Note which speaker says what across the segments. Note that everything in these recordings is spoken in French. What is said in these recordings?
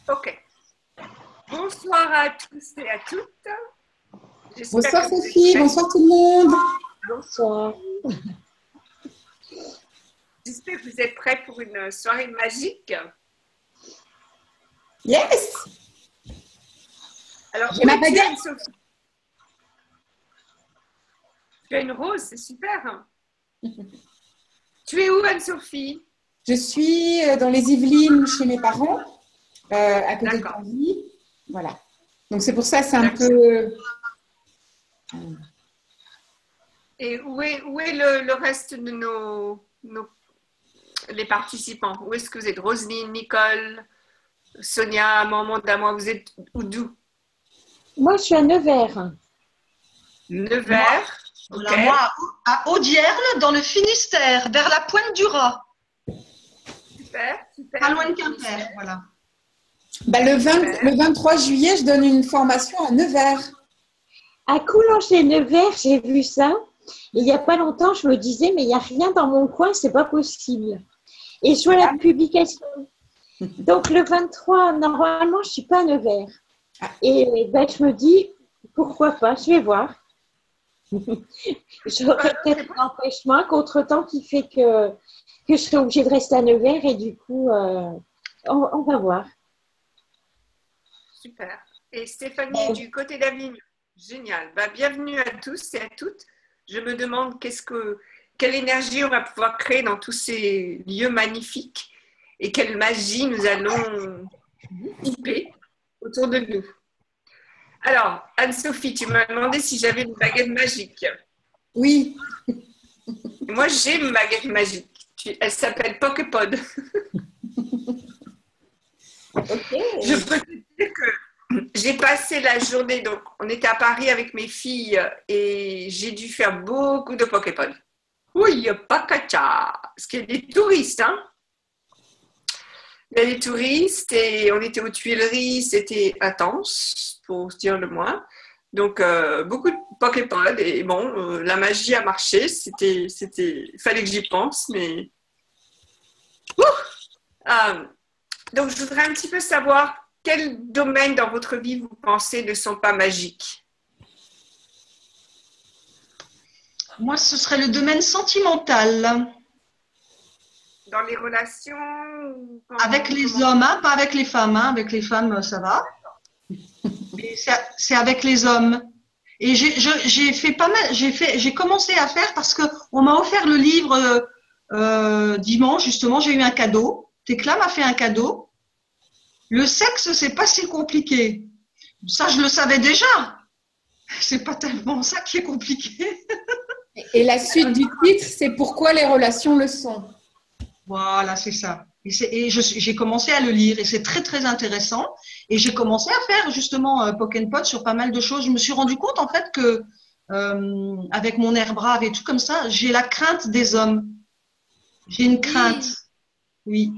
Speaker 1: Ok. Bonsoir à tous et à toutes.
Speaker 2: Bonsoir
Speaker 1: Que vous êtes
Speaker 2: Sophie,
Speaker 1: prêts.
Speaker 2: bonsoir tout le monde.
Speaker 3: Bonsoir.
Speaker 1: J'espère que vous êtes prêts pour une soirée magique.
Speaker 2: Yes.
Speaker 1: Alors,
Speaker 2: J'ai ma baguette.
Speaker 1: Anne-Sophie? Tu as une rose, c'est super. Tu es où, Anne-Sophie?
Speaker 2: Je suis dans les Yvelines chez mes parents, à côté de
Speaker 1: D'accord.
Speaker 2: Paris. Voilà. Donc c'est pour ça, c'est un
Speaker 1: D'accord.
Speaker 2: peu.
Speaker 1: Et où est le reste de les participants? Où est-ce que vous êtes? Roselyne, Nicole, Sonia, Amanda, moi, vous êtes où, d'où?
Speaker 3: Moi, je suis à Nevers.
Speaker 1: Nevers.
Speaker 4: Voilà,
Speaker 1: Ok.
Speaker 4: moi, à Audierne, dans le Finistère, vers la Pointe du Rat,
Speaker 1: Super, super.
Speaker 4: pas loin de Quimper. Voilà.
Speaker 2: Bah, le 23 juillet, je donne une formation à Nevers.
Speaker 3: À Coulanger-Nevers, j'ai vu ça. Et il n'y a pas longtemps, je me disais, mais il n'y a rien dans mon coin, c'est pas possible. Et je vois la publication. Donc, le 23, normalement, je ne suis pas à Nevers. Et ben, je me dis, pourquoi pas, je vais voir. J'aurais peut-être un empêchement contre-temps qui fait que je serai obligée de rester à Nevers et du coup, on va voir.
Speaker 1: Super. Et Stéphanie du côté d'Avignon. Génial. Bah, bienvenue à tous et à toutes. Je me demande quelle énergie on va pouvoir créer dans tous ces lieux magnifiques et quelle magie nous allons dissiper autour de nous. Alors, Anne-Sophie, tu m'as demandé si j'avais une baguette magique.
Speaker 2: Oui.
Speaker 1: Moi, j'ai une baguette magique. Elle s'appelle Poképod.
Speaker 3: Ok.
Speaker 1: Je peux te dire que j'ai passé la journée, donc on était à Paris avec mes filles et j'ai dû faire beaucoup de Poképod. Oui, pacacha. Parce qu'il y a des touristes, hein. Il y a des touristes et on était aux Tuileries, c'était intense, pour dire le moins. Donc, beaucoup de Poképod et bon, la magie a marché. Il fallait que j'y pense, mais... donc, je voudrais un petit peu savoir quels domaines dans votre vie vous pensez ne sont pas magiques.
Speaker 4: Moi, ce serait le domaine sentimental.
Speaker 1: Dans les relations
Speaker 4: Avec les hommes, hein, pas avec les femmes. Hein. Avec les femmes, ça va. Mais c'est avec les hommes. Et j'ai fait pas mal. J'ai commencé à faire parce que on m'a offert le livre dimanche. Justement, j'ai eu un cadeau. Tecla m'a fait un cadeau. Le sexe, c'est pas si compliqué. Ça, je le savais déjà. C'est pas tellement ça qui est compliqué.
Speaker 2: Et la suite du titre, c'est pourquoi les relations le sont.
Speaker 4: Voilà, c'est ça. Et j'ai commencé à le lire et c'est très très intéressant. Et j'ai commencé à faire justement Pokémon sur pas mal de choses. Je me suis rendu compte en fait que avec mon air brave et tout comme ça, j'ai la crainte des hommes. J'ai une crainte. Oui.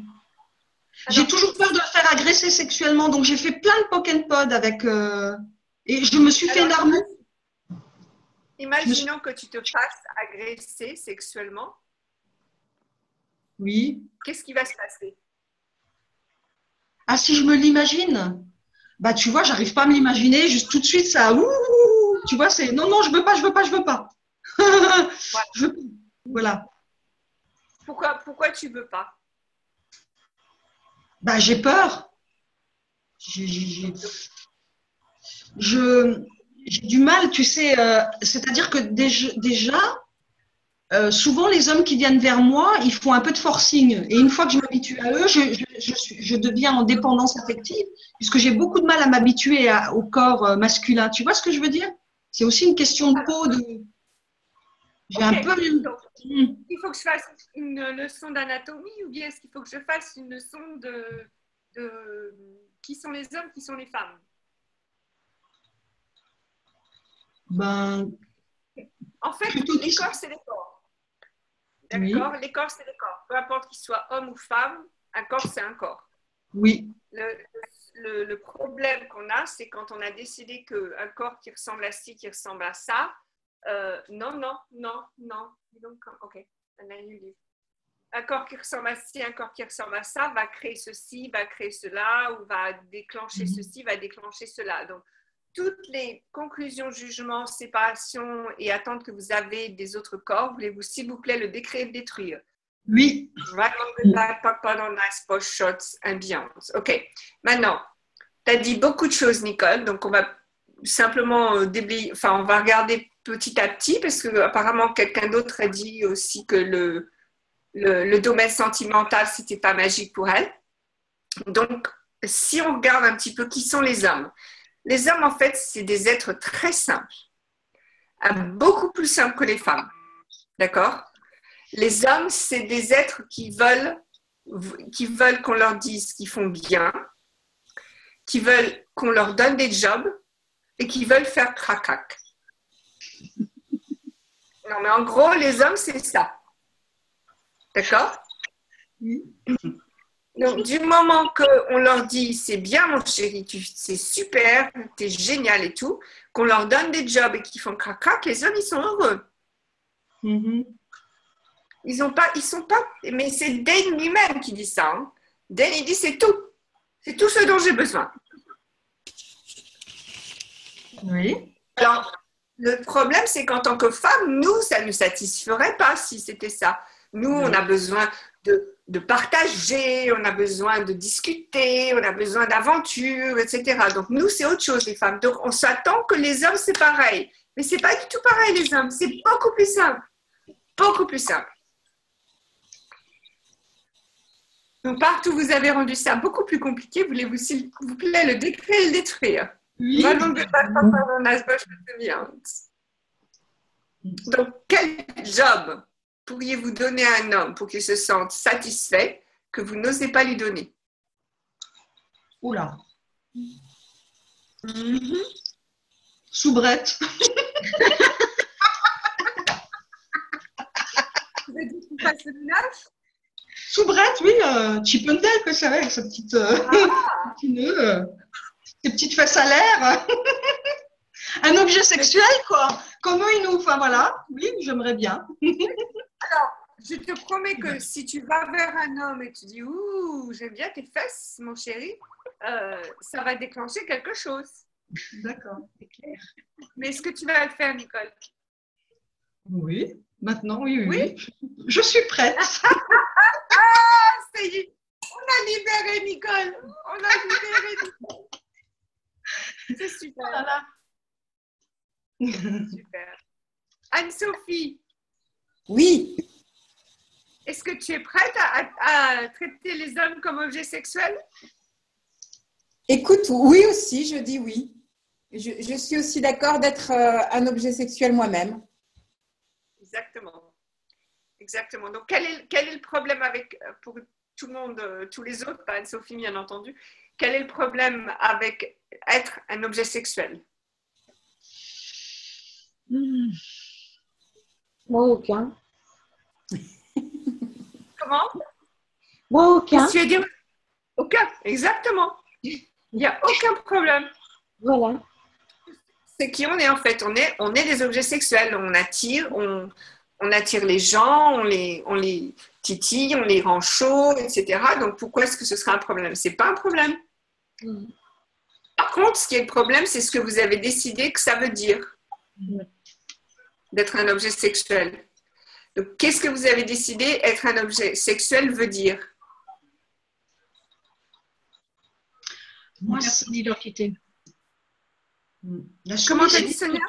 Speaker 4: J'ai toujours peur de me faire agresser sexuellement, donc j'ai fait plein de Pokémon avec et je me suis fait une armure.
Speaker 1: Imaginons que tu te fasses agresser sexuellement.
Speaker 4: Oui.
Speaker 1: Qu'est-ce qui va se passer?
Speaker 4: Ah, si je me l'imagine, bah tu vois, j'arrive pas à me l'imaginer, juste tout de suite ça, tu vois, c'est non, non, je veux pas, je veux pas, je veux pas. Voilà.
Speaker 1: Pourquoi tu veux pas?
Speaker 4: Bah j'ai peur. J'ai du mal, tu sais, c'est-à-dire que déjà souvent, les hommes qui viennent vers moi, ils font un peu de forcing. Et une fois que je m'habitue à eux, je deviens en dépendance affective, puisque j'ai beaucoup de mal à m'habituer au corps masculin. Tu vois ce que je veux dire? C'est aussi une question de peau. J'ai un peu.
Speaker 1: Donc, il faut que je fasse une leçon d'anatomie ou bien est-ce qu'il faut que je fasse une leçon de qui sont les hommes, qui sont les femmes?
Speaker 4: Ben,
Speaker 1: en fait, les corps, c'est les corps. D'accord?
Speaker 4: Oui.
Speaker 1: Les corps, c'est les corps. Peu importe qu'ils soient hommes ou femmes, un corps, c'est un corps.
Speaker 4: Oui.
Speaker 1: Le problème qu'on a, c'est quand on a décidé qu'un corps qui ressemble à ci, qui ressemble à ça, non. Donc, ok, and then you leave. un corps qui ressemble à ci, un corps qui ressemble à ça, va créer ceci, va créer cela, ou va déclencher ceci, va déclencher cela. Donc, toutes les conclusions, jugements, séparations et attentes que vous avez des autres corps, voulez-vous, s'il vous plaît, le décrire et le détruire?
Speaker 4: Oui.
Speaker 1: Right on the back, pas dans nice post shots and beyond. OK. Maintenant, tu as dit beaucoup de choses, Nicole, donc on va simplement déblayer, enfin, on va regarder petit à petit, parce que apparemment quelqu'un d'autre a dit aussi que le domaine sentimental, c'était pas magique pour elle. Donc, si on regarde un petit peu qui sont les hommes en fait, c'est des êtres très simples, beaucoup plus simples que les femmes. D'accord? Les hommes, c'est des êtres qui veulent qu'on leur dise qu'ils font bien, qui veulent qu'on leur donne des jobs et qui veulent faire crac-crac. Non, mais en gros, les hommes, c'est ça. D'accord? Donc, du moment qu'on leur dit « c'est bien mon chéri, c'est super, t'es génial et tout », qu'on leur donne des jobs et qu'ils font crac-crac, les hommes, ils sont heureux. Ils sont pas, mais c'est Dane lui-même qui dit ça. Hein. Dane, il dit « c'est tout ce dont j'ai besoin ».
Speaker 4: Oui.
Speaker 1: Alors, le problème, c'est qu'en tant que femme, nous, ça ne nous satisferait pas si c'était ça. Nous, on a besoin de partager, on a besoin de discuter, on a besoin d'aventure, etc. Donc, nous, c'est autre chose, les femmes. Donc, on s'attend que les hommes, c'est pareil. Mais ce n'est pas du tout pareil, les hommes. C'est beaucoup plus simple. Beaucoup plus simple. Donc, partout, vous avez rendu ça beaucoup plus compliqué. Voulez-vous, s'il vous plaît, le décrire et le détruire?
Speaker 4: Oui.
Speaker 1: Donc, quel job pourriez-vous donner à un homme pour qu'il se sente satisfait que vous n'osez pas lui donner?
Speaker 4: Oula. Soubrette.
Speaker 1: Vous avez dit qu'il fasse le ménage?
Speaker 4: Soubrette, oui. Chip and Dale, que c'est avec sa petite petit nœud, ses petites fesses à l'air. Un objet sexuel, quoi. Comme eux, ils nous. Enfin, voilà. Oui, j'aimerais bien.
Speaker 1: Alors, je te promets que si tu vas vers un homme et tu dis « Ouh, j'aime bien tes fesses, mon chéri », ça va déclencher quelque chose.
Speaker 4: D'accord, c'est clair.
Speaker 1: Mais est-ce que tu vas le faire, Nicole?
Speaker 4: Oui, maintenant, oui. Je suis prête.
Speaker 1: Ça y est, on a libéré Nicole. C'est super.
Speaker 4: Voilà.
Speaker 1: Super. Anne-Sophie.
Speaker 2: Oui,
Speaker 1: Est-ce que tu es prête à traiter les hommes comme objets sexuels?
Speaker 2: écoute, oui aussi, je dis oui. Je suis aussi d'accord d'être un objet sexuel moi-même.
Speaker 1: Exactement. Exactement. Donc, quel est le problème pour tout le monde, tous les autres, pas Anne-Sophie bien entendu, quel est le problème avec être un objet sexuel?
Speaker 3: Moi, aucun.
Speaker 1: Comment?
Speaker 3: Moi, aucun.
Speaker 1: Tu veux dire aucun, exactement. Il n'y a aucun problème.
Speaker 3: Voilà.
Speaker 1: C'est qui on est en fait. On est des objets sexuels. On attire les gens, on les titille, on les rend chauds, etc. Donc pourquoi est-ce que ce serait un problème? C'est pas un problème. Par contre, ce qui est le problème, c'est ce que vous avez décidé que ça veut dire d'être un objet sexuel. Donc, qu'est-ce que vous avez décidé être un objet sexuel veut dire?
Speaker 5: On perd son identité.
Speaker 1: Comment tu as dit, Sonia?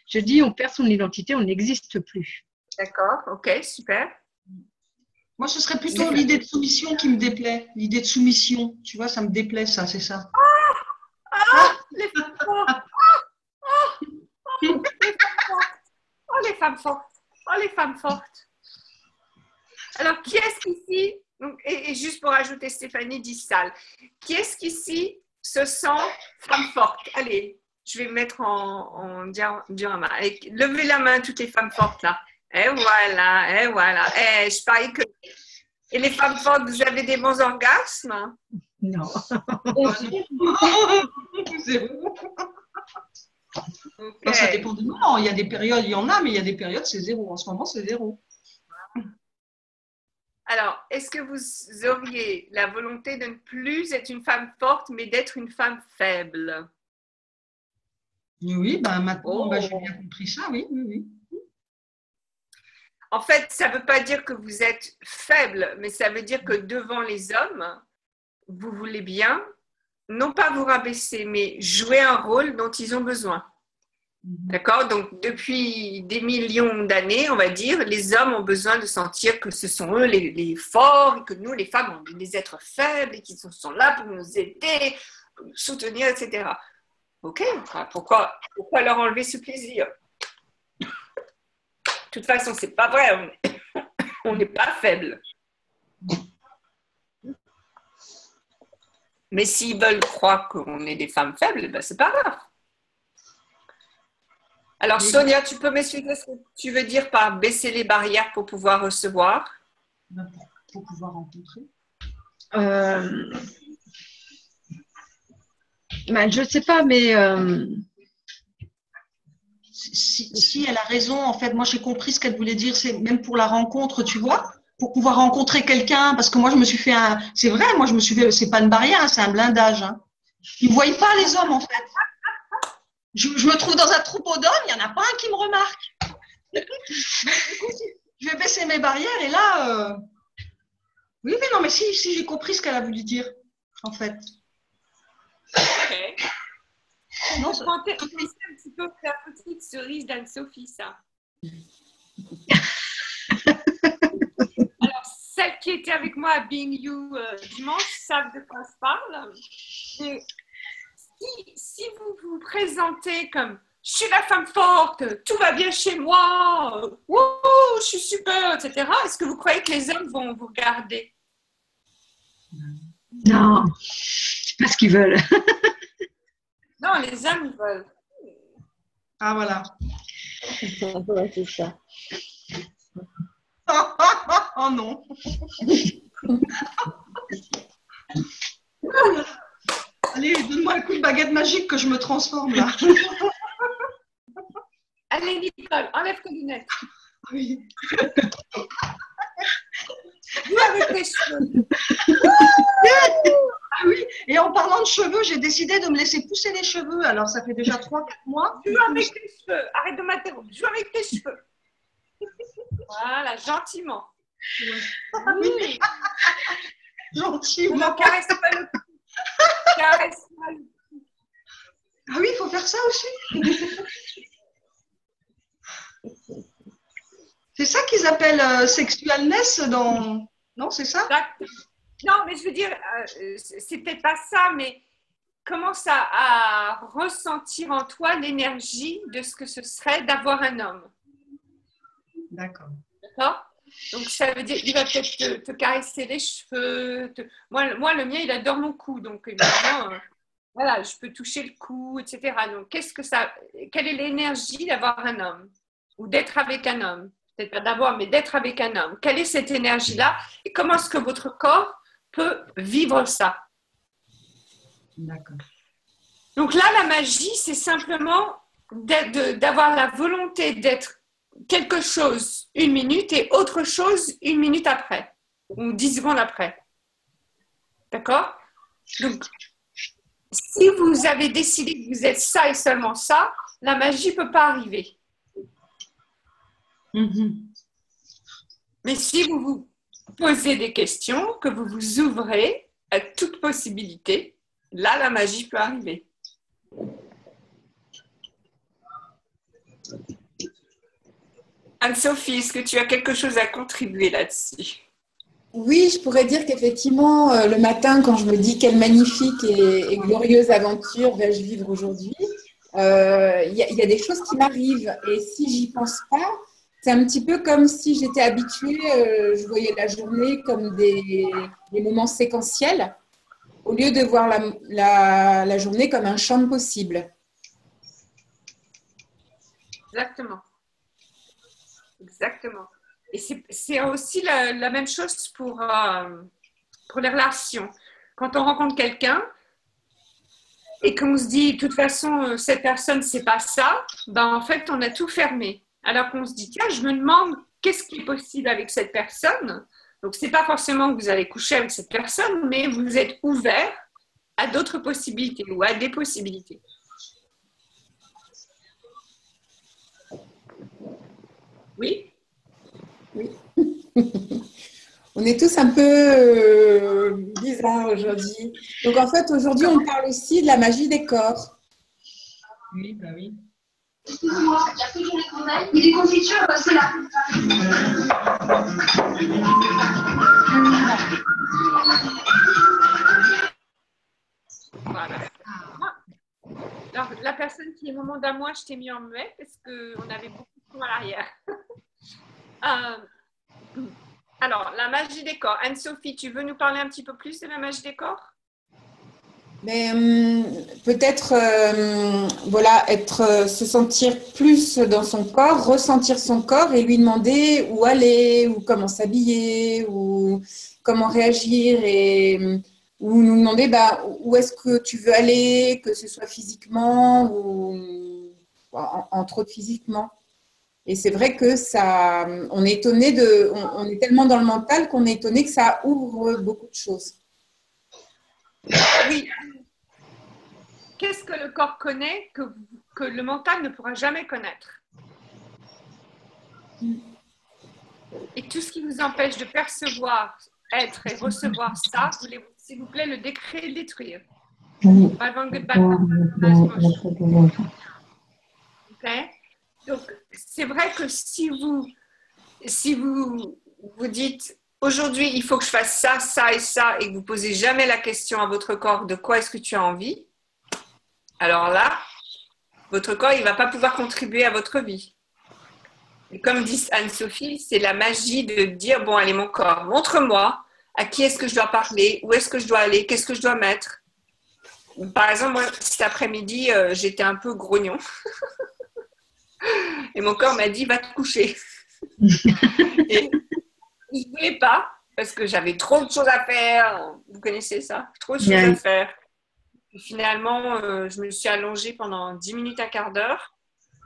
Speaker 5: Je dis, on perd son identité, on n'existe plus.
Speaker 1: D'accord, ok, super.
Speaker 4: Moi, ce serait plutôt l'idée de soumission qui me déplaît. L'idée de soumission, tu vois, ça me déplaît, ça, c'est ça.
Speaker 1: Les femmes fortes. Les femmes fortes. Oh, les femmes fortes. Alors, qui est-ce qu'ici, et juste pour ajouter Stéphanie Dissal, qui est-ce qu'ici se sent femme forte? Allez, je vais me mettre en diorama. Levez la main, toutes les femmes fortes là. Et voilà, et voilà. Et je parie que. Et les femmes fortes, vous avez des bons orgasmes?
Speaker 5: Non.
Speaker 4: Zéro.
Speaker 1: Okay.
Speaker 4: Non, ça dépend du moment. Il y a des périodes, il y en a, mais il y a des périodes, c'est zéro. En ce moment, c'est zéro.
Speaker 1: Alors, est-ce que vous auriez la volonté de ne plus être une femme forte, mais d'être une femme faible?
Speaker 4: Oui, ben maintenant,
Speaker 1: Oh.
Speaker 4: j'ai bien compris ça, oui, oui, oui.
Speaker 1: En fait, ça ne veut pas dire que vous êtes faible, mais ça veut dire que devant les hommes, vous voulez bien, non pas vous rabaisser, mais jouer un rôle dont ils ont besoin. D'accord? Donc, depuis des millions d'années, on va dire, les hommes ont besoin de sentir que ce sont eux les forts et que nous, les femmes, on est des êtres faibles et qu'ils sont là pour nous aider, pour nous soutenir, etc. Ok, pourquoi leur enlever ce plaisir? De toute façon, c'est pas vrai, on n'est pas faible. Mais s'ils veulent croire qu'on est des femmes faibles, ben c'est pas grave. Alors, Sonia, tu peux m'expliquer ce que tu veux dire par baisser les barrières pour pouvoir recevoir?
Speaker 4: Pour pouvoir rencontrer.
Speaker 5: Je ne sais pas, mais
Speaker 4: Si elle a raison, en fait, moi j'ai compris ce qu'elle voulait dire, c'est même pour la rencontre, tu vois, pour pouvoir rencontrer quelqu'un, parce que moi je me suis fait c'est vrai, moi je me suis fait, c'est pas une barrière, hein, c'est un blindage. Hein. Ils ne voient pas les hommes, en fait. Je me trouve dans un troupeau d'hommes, il n'y en a pas un qui me remarque. Je vais baisser mes barrières et là, oui, mais non, mais si j'ai compris ce qu'elle a voulu dire, en fait.
Speaker 1: Okay.
Speaker 4: Non,
Speaker 1: c'est un petit peu la petite cerise d'Anne-Sophie, ça. Alors, celles qui étaient avec moi à Being You dimanche savent de quoi je parle. Et si vous vous présentez comme « je suis la femme forte, tout va bien chez moi, wouh, je suis super, etc. » Est-ce que vous croyez que les hommes vont vous regarder?
Speaker 5: non, c'est pas ce qu'ils veulent.
Speaker 1: Non, les hommes, ils veulent.
Speaker 4: Ah, voilà.
Speaker 3: Ouais, c'est ça.
Speaker 4: Oh non. Allez, donne-moi un coup de baguette magique que je me transforme là.
Speaker 1: Allez, Nicole, enlève tes lunettes.
Speaker 4: Oui.
Speaker 1: Joue avec tes cheveux.
Speaker 4: Ah oui, et en parlant de cheveux, j'ai décidé de me laisser pousser les cheveux. Alors, ça fait déjà 3-4 mois.
Speaker 1: Joue avec tes cheveux. Arrête de m'interrompre. Joue avec tes cheveux. Voilà, gentiment.
Speaker 4: Oui. Gentiment.
Speaker 1: Ne caresse pas le cou. Caresse pas le cou.
Speaker 4: Ah oui, il faut faire ça aussi. C'est ça qu'ils appellent sexualness dans... Non, c'est ça?
Speaker 1: Non, mais je veux dire, c'est peut-être pas ça, mais commence à ressentir en toi l'énergie de ce que ce serait d'avoir un homme.
Speaker 4: D'accord.
Speaker 1: D'accord? Donc, ça veut dire qu'il va peut-être te caresser les cheveux. Moi, le mien, il adore mon cou. Donc, évidemment, voilà, je peux toucher le cou, etc. Donc, quelle est l'énergie d'avoir un homme? Ou d'être avec un homme? Peut-être pas d'avoir, mais d'être avec un homme. Quelle est cette énergie-là? Et comment est-ce que votre corps peut vivre ça?
Speaker 4: D'accord.
Speaker 1: Donc là, la magie, c'est simplement d'avoir la volonté d'être quelque chose 1 minute et autre chose 1 minute après, ou 10 secondes après. D'accord? Donc, si vous avez décidé que vous êtes ça et seulement ça, la magie ne peut pas arriver. Mais si vous vous posez des questions, que vous vous ouvrez à toute possibilité, là, la magie peut arriver. Anne-Sophie, est-ce que tu as quelque chose à contribuer là-dessus?
Speaker 2: Oui, je pourrais dire qu'effectivement, le matin, quand je me dis quelle magnifique et glorieuse aventure vais-je vivre aujourd'hui, il y a des choses qui m'arrivent. Et si j'y pense pas, c'est un petit peu comme si j'étais habituée, je voyais la journée comme des moments séquentiels, au lieu de voir la journée comme un champ de possibles.
Speaker 1: Exactement. Exactement. Et c'est aussi la même chose pour les relations. Quand on rencontre quelqu'un et qu'on se dit, de toute façon, cette personne, c'est pas ça, ben en fait, on a tout fermé. Alors qu'on se dit, tiens, je me demande qu'est-ce qui est possible avec cette personne. Donc, ce n'est pas forcément que vous allez coucher avec cette personne, mais vous êtes ouvert à d'autres possibilités ou à des possibilités. Oui?
Speaker 2: Oui. On est tous un peu bizarres aujourd'hui. Donc, en fait, aujourd'hui, on parle aussi de la magie des corps.
Speaker 4: Oui, bah oui.
Speaker 6: Excusez-moi, il y a toujours les corneilles. Oui, des confitures, c'est là.
Speaker 1: Voilà. Alors, la personne qui est moment d'un mois, je t'ai mis en muet parce qu'on avait beaucoup de temps à l'arrière. Alors, la magie des corps. Anne-Sophie, tu veux nous parler un petit peu plus de la magie des corps?
Speaker 2: Mais peut-être, voilà, se sentir plus dans son corps, ressentir son corps et lui demander où aller, ou comment s'habiller, ou comment réagir, ou nous demander où est-ce que tu veux aller, que ce soit physiquement ou entre autres physiquement. Et c'est vrai que ça, on est étonné on est tellement dans le mental qu'on est étonné que ça ouvre beaucoup de choses.
Speaker 1: Oui. Qu'est-ce que le corps connaît que le mental ne pourra jamais connaître? Et tout ce qui vous empêche de percevoir, être et recevoir ça, voulez-vous, s'il vous plaît, le détruire. Okay? Donc, c'est vrai que si vous dites aujourd'hui, il faut que je fasse ça, ça et ça, et que vous posez jamais la question à votre corps de quoi est-ce que tu as envie, alors là, votre corps, il ne va pas pouvoir contribuer à votre vie. Et comme dit Anne-Sophie, c'est la magie de dire, bon, allez, mon corps, montre-moi à qui est-ce que je dois parler, où est-ce que je dois aller, qu'est-ce que je dois mettre. Par exemple, moi, cet après-midi, j'étais un peu grognon. Et mon corps m'a dit, va te coucher. Et je ne voulais pas, parce que j'avais trop de choses à faire. Vous connaissez ça? Trop de choses à faire. Et finalement, je me suis allongée pendant 10 minutes, un quart d'heure.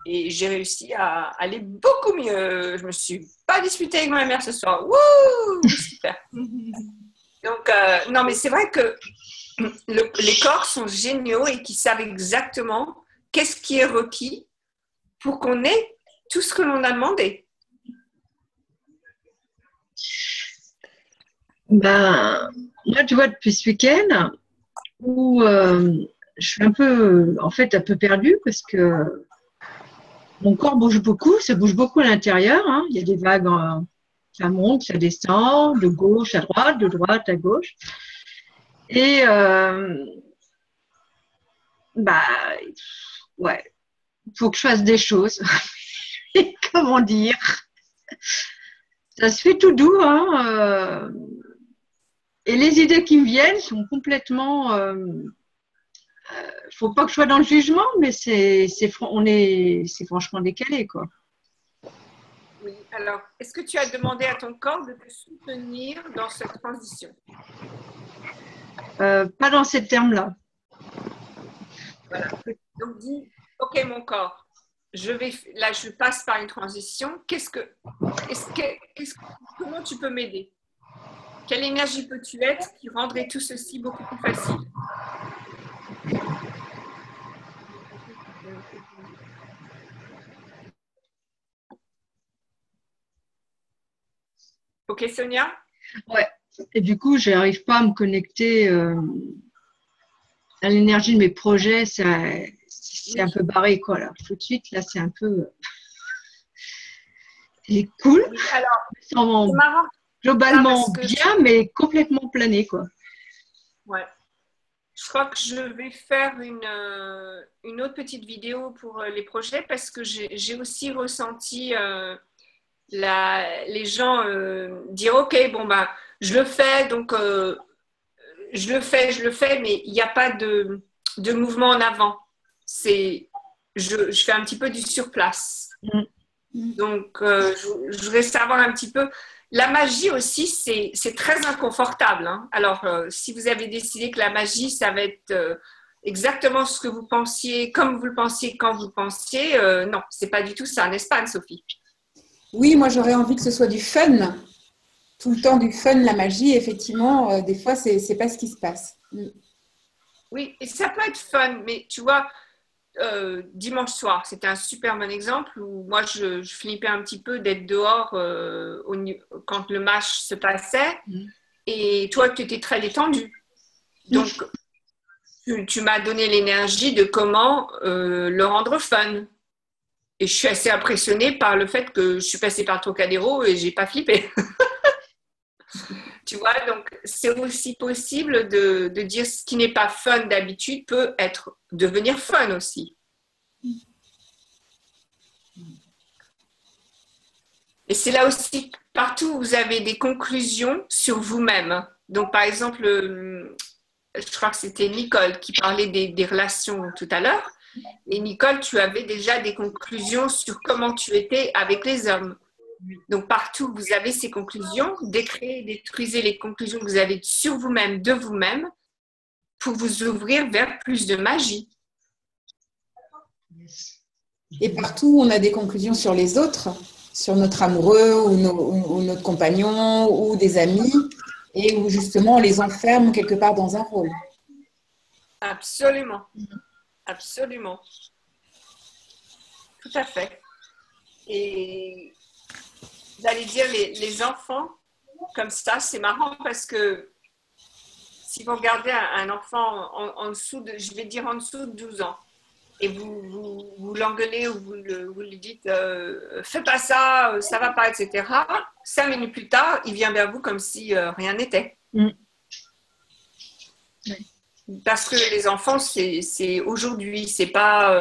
Speaker 1: Et j'ai réussi à aller beaucoup mieux. Je ne me suis pas disputée avec ma mère ce soir. Wouh! Super. Donc, non, mais c'est vrai que les corps sont géniaux et qu'ils savent exactement qu'est-ce qui est requis pour qu'on ait tout ce que l'on a demandé.
Speaker 5: Ben, moi, tu vois, depuis ce week-end, où je suis un peu perdue parce que mon corps bouge beaucoup, ça bouge beaucoup à l'intérieur. Hein. Il y a des vagues, ça monte, ça descend, de gauche à droite, de droite à gauche. Et ouais, il faut que je fasse des choses. Comment dire? Ça se fait tout doux, hein. Et les idées qui me viennent sont complètement. Faut pas que je sois dans le jugement, mais c'est franchement décalé, quoi.
Speaker 1: Oui. Alors, est-ce que tu as demandé à ton corps de te soutenir dans cette transition?
Speaker 5: Pas dans ces termes-là.
Speaker 1: Voilà. Donc dis, ok mon corps, je passe par une transition. Comment tu peux m'aider? Quelle énergie peux-tu être qui rendrait tout ceci beaucoup plus facile? Ok Sonia?
Speaker 5: Ouais. Et du coup, je n'arrive pas à me connecter à l'énergie de mes projets. C'est un peu barré, quoi. Là. Tout de suite, là, c'est un peu. C'est cool.
Speaker 1: Oui, alors,
Speaker 5: c'est marrant. Globalement bien, mais complètement plané, quoi.
Speaker 1: Ouais. Je crois que je vais faire une autre petite vidéo pour les projets parce que j'ai aussi ressenti les gens dire ok, bon, bah, je le fais, donc je le fais, mais il n'y a pas de mouvement en avant. Je fais un petit peu du surplace. Donc, je voudrais savoir un petit peu. La magie aussi, c'est très inconfortable. Hein. Alors, si vous avez décidé que la magie, ça va être exactement ce que vous pensiez, comme vous le pensiez, quand vous le pensiez, non, c'est pas du tout ça, n'est-ce pas, Anne-Sophie?
Speaker 2: Oui, moi, j'aurais envie que ce soit du fun. tout le temps du fun, la magie, effectivement, des fois, c'est pas ce qui se passe.
Speaker 1: Oui, et ça peut être fun, mais tu vois, dimanche soir, c'était un super bon exemple où moi, je flippais un petit peu d'être dehors quand le match se passait. Et toi, tu étais très détendu. Donc, tu m'as donné l'énergie de comment le rendre fun. Et je suis assez impressionnée par le fait que je suis passée par Trocadéro et j'ai pas flippé. Tu vois, donc c'est aussi possible de dire ce qui n'est pas fun d'habitude peut devenir fun aussi. Et c'est là aussi, partout où vous avez des conclusions sur vous-même. Donc, par exemple, je crois que c'était Nicole qui parlait des relations tout à l'heure. Et Nicole, tu avais déjà des conclusions sur comment tu étais avec les hommes. Donc, partout où vous avez ces conclusions, détruisez les conclusions que vous avez sur vous-même, de vous-même, pour vous ouvrir vers plus de magie.
Speaker 2: Et partout, on a des conclusions sur les autres, sur notre amoureux ou notre compagnon ou des amis, et où justement on les enferme quelque part dans un rôle.
Speaker 1: Absolument. Absolument. Tout à fait. Et j'allais dire, les enfants, comme ça, c'est marrant parce que si vous regardez un enfant en dessous de, je vais dire en dessous de 12 ans, et vous l'engueulez ou vous lui dites fais pas ça, ça va pas, etc. 5 minutes plus tard, il vient vers vous comme si rien n'était. Parce que les enfants, c'est aujourd'hui, c'est pas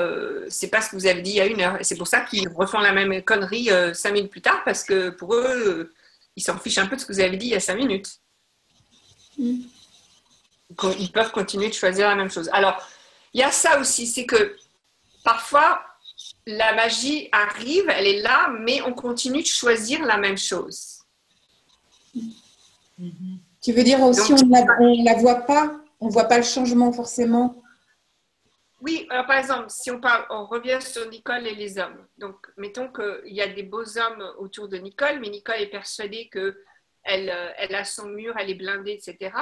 Speaker 1: ce que vous avez dit il y a 1 heure. Et c'est pour ça qu'ils refont la même connerie 5 minutes plus tard, parce que pour eux, ils s'en fichent un peu de ce que vous avez dit il y a 5 minutes. Ils peuvent continuer de choisir la même chose. Alors, il y a ça aussi, c'est que parfois, la magie arrive, elle est là, mais on continue de choisir la même chose.
Speaker 2: Tu veux dire aussi, donc, on la voit pas? On ne voit pas le changement forcément.
Speaker 1: Oui, alors par exemple, si on revient sur Nicole et les hommes. Donc, mettons qu'il y a des beaux hommes autour de Nicole, mais Nicole est persuadée qu'elle a son mur, elle est blindée, etc.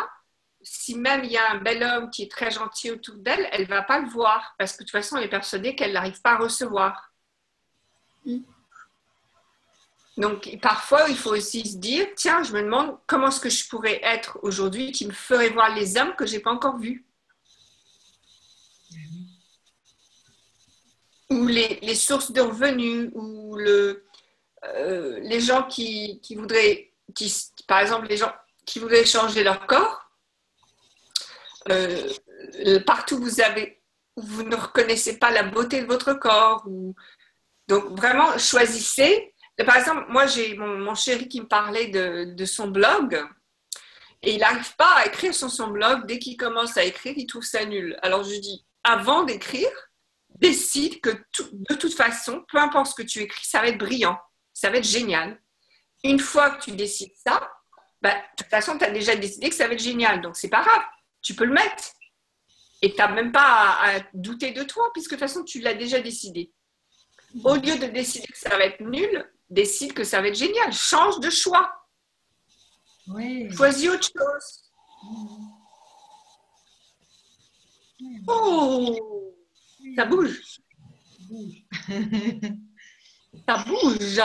Speaker 1: Si même il y a un bel homme qui est très gentil autour d'elle, elle ne va pas le voir parce que de toute façon, elle est persuadée qu'elle n'arrive pas à recevoir. Donc, parfois, il faut aussi se dire, tiens, je me demande comment est-ce que je pourrais être aujourd'hui qui me ferait voir les hommes que je n'ai pas encore vus. Ou les sources de revenus, ou les gens qui voudraient, par exemple, les gens qui voudraient changer leur corps. Partout vous ne reconnaissez pas la beauté de votre corps. Donc, vraiment, choisissez. Par exemple, moi, j'ai mon chéri qui me parlait de son blog et il n'arrive pas à écrire sur son blog. Dès qu'il commence à écrire, il trouve ça nul. Alors, je dis, avant d'écrire, décide que de toute façon, peu importe ce que tu écris, ça va être brillant, ça va être génial. Une fois que tu décides ça, de toute façon, tu as déjà décidé que ça va être génial. Donc, c'est pas grave, tu peux le mettre. Et tu n'as même pas à douter de toi, puisque de toute façon, tu l'as déjà décidé. Au lieu de décider que ça va être nul, décide que ça va être génial. Change de choix.
Speaker 4: Oui.
Speaker 1: Choisis autre chose. Oh, ça bouge. Ça bouge.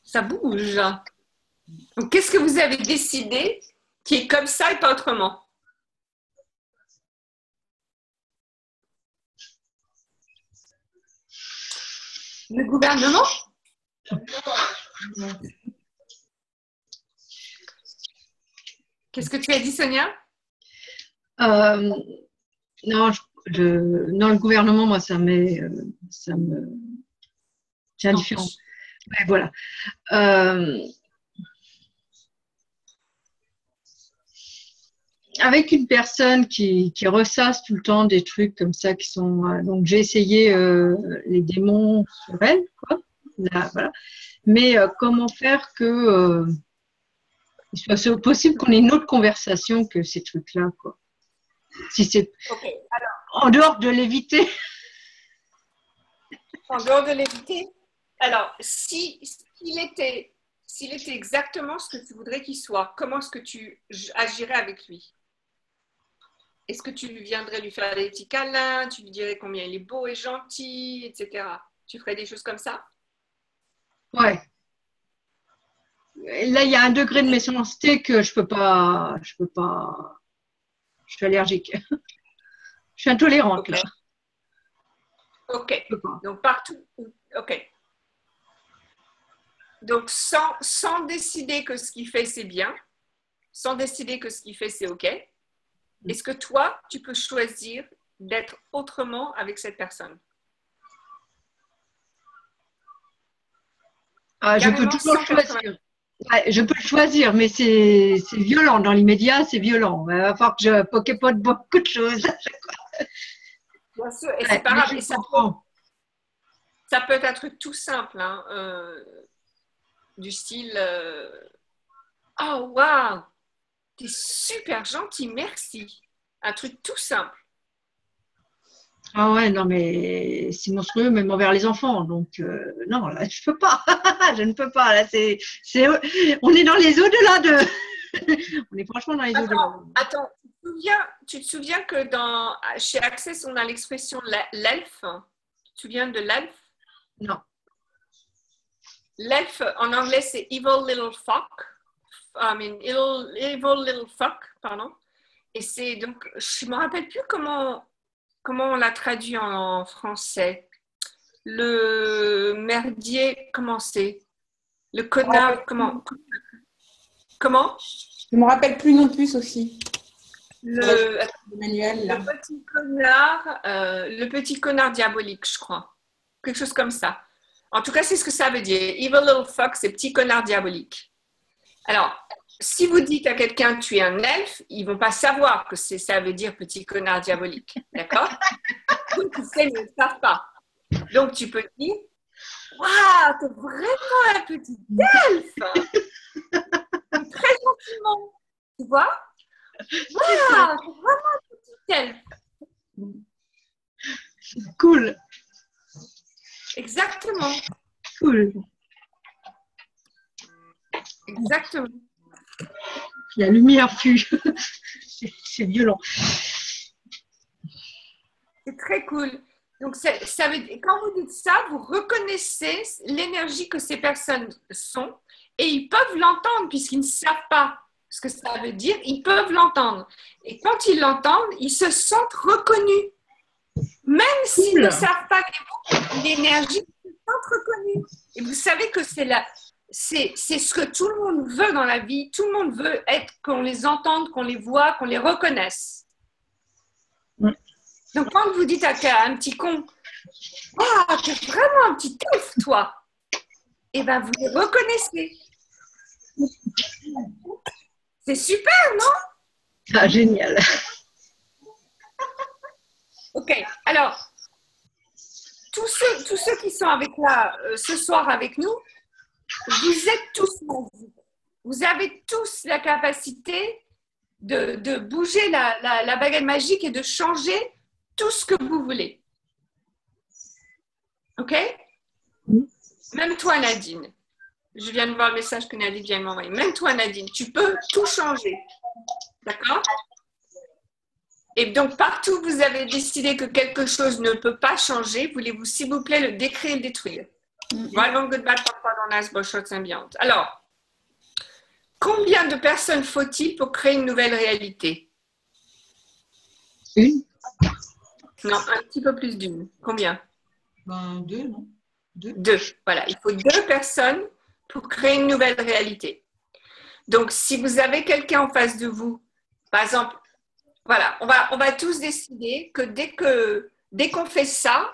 Speaker 1: Ça bouge. Donc, qu'est-ce que vous avez décidé qui est comme ça et pas autrement? Le gouvernement? Qu'est-ce que tu as dit, Sonia?
Speaker 5: Non, le gouvernement, moi, c'est indifférent. Ouais, voilà. Avec une personne qui ressasse tout le temps des trucs comme ça qui sont. Donc, j'ai essayé les démons sur elle, quoi. Là, voilà. Mais comment faire que il soit possible qu'on ait une autre conversation que ces trucs-là, quoi. Si c'est en dehors de l'éviter.
Speaker 1: En dehors de l'éviter. Alors, s'il était s'il était exactement ce que tu voudrais qu'il soit, comment est-ce que tu agirais avec lui? Est-ce que tu viendrais lui faire des petits câlins, tu lui dirais combien il est beau et gentil, etc. Tu ferais des choses comme ça?
Speaker 5: Ouais. Là, il y a un degré de méchanceté que je peux pas. Je suis allergique. Je suis intolérante,
Speaker 1: Ok.
Speaker 5: là.
Speaker 1: Ok.
Speaker 5: Je peux pas.
Speaker 1: Donc, partout. Ok. Donc, sans décider que ce qu'il fait, c'est bien, sans décider que ce qu'il fait, c'est OK, est-ce que toi, tu peux choisir d'être autrement avec cette personne?
Speaker 5: Ah, je peux
Speaker 1: Carrément,
Speaker 5: toujours le
Speaker 1: 180.
Speaker 5: choisir. Ouais, je peux le choisir, mais c'est violent. Dans l'immédiat, c'est violent. Il va falloir que je poképote beaucoup de choses.
Speaker 1: Bien sûr, et
Speaker 5: Ouais,
Speaker 1: c'est pas
Speaker 5: mais
Speaker 1: grave.
Speaker 5: je
Speaker 1: Et
Speaker 5: comprends.
Speaker 1: ça peut être un truc tout simple, hein, du style oh, waouh, t'es super gentil, merci. Un truc tout simple.
Speaker 5: Ah ouais, non, mais c'est monstrueux, même envers les enfants. Donc, non, là, je peux pas. Je ne peux pas. Là, on est dans les au-delà de. On est franchement dans les au-delà.
Speaker 1: Attends, tu te souviens que chez Access, on a l'expression l'elfe? Tu te souviens de l'elfe?
Speaker 5: Non.
Speaker 1: L'elfe, en anglais, c'est evil little fuck. Evil little fuck, pardon. Et c'est donc, je ne me rappelle plus comment on l'a traduit en français. Le merdier, comment c'est? Le connard, comment?
Speaker 2: Je ne me rappelle plus non plus, Sophie.
Speaker 1: Le
Speaker 2: Manuel, là.
Speaker 1: le petit connard diabolique, je crois. Quelque chose comme ça. En tout cas, c'est ce que ça veut dire. Evil little fuck, c'est petit connard diabolique. Alors, si vous dites à quelqu'un tu es un elfe, ils ne vont pas savoir que ça veut dire petit connard diabolique. D'accord? Donc, ils ne savent pas. Donc, tu peux dire waouh, t'es vraiment un petit elfe! Très gentiment. Tu vois? Waouh, t'es vraiment un petit elfe.
Speaker 5: Cool.
Speaker 1: Exactement.
Speaker 5: Cool.
Speaker 1: Exactement.
Speaker 5: La lumière fut. C'est violent.
Speaker 1: C'est très cool. Donc, ça veut dire, quand vous dites ça, vous reconnaissez l'énergie que ces personnes sont et ils peuvent l'entendre puisqu'ils ne savent pas ce que ça veut dire. Ils peuvent l'entendre. Et quand ils l'entendent, ils se sentent reconnus. Même s'ils ne savent pas l'énergie, ils se sentent reconnus. Et vous savez que c'est ce que tout le monde veut dans la vie. Tout le monde veut qu'on les entende, qu'on les voit, qu'on les reconnaisse.
Speaker 5: Ouais.
Speaker 1: Donc, quand vous dites à un petit con, « Ah, t'es vraiment un petit ouf, toi !» Eh bien, vous les reconnaissez. C'est super, non?
Speaker 5: Ah, génial.
Speaker 1: Ok, alors, tous ceux qui sont ce soir avec nous, vous êtes tous magiques. Vous avez tous la capacité de bouger la baguette magique et de changer tout ce que vous voulez. Ok? Même toi, Nadine. Je viens de voir le message que Nadine vient de m'envoyer. Même toi, Nadine, tu peux tout changer. D'accord? Et donc, partout où vous avez décidé que quelque chose ne peut pas changer, voulez-vous, s'il vous plaît, le décrire et le détruire. Alors, combien de personnes faut-il pour créer une nouvelle réalité?
Speaker 5: Une?
Speaker 1: Non, un petit peu plus d'une. Combien?
Speaker 4: Ben, 2, non? 2.
Speaker 1: 2. Voilà, il faut 2 personnes pour créer une nouvelle réalité. Donc, si vous avez quelqu'un en face de vous, par exemple, voilà, on va tous décider que dès qu'on fait ça,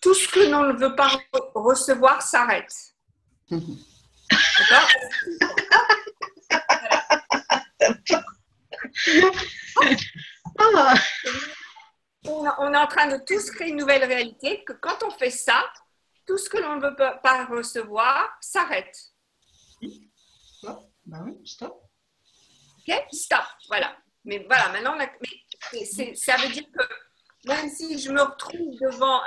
Speaker 1: tout ce que l'on ne veut pas recevoir s'arrête. D'accord?
Speaker 5: Ah.
Speaker 1: On est en train de tous créer une nouvelle réalité, que quand on fait ça, tout ce que l'on ne veut pas recevoir s'arrête.
Speaker 4: Stop. Ben oui, stop.
Speaker 1: Ok? Stop. Voilà. Mais voilà, maintenant, ça veut dire que même si je me retrouve devant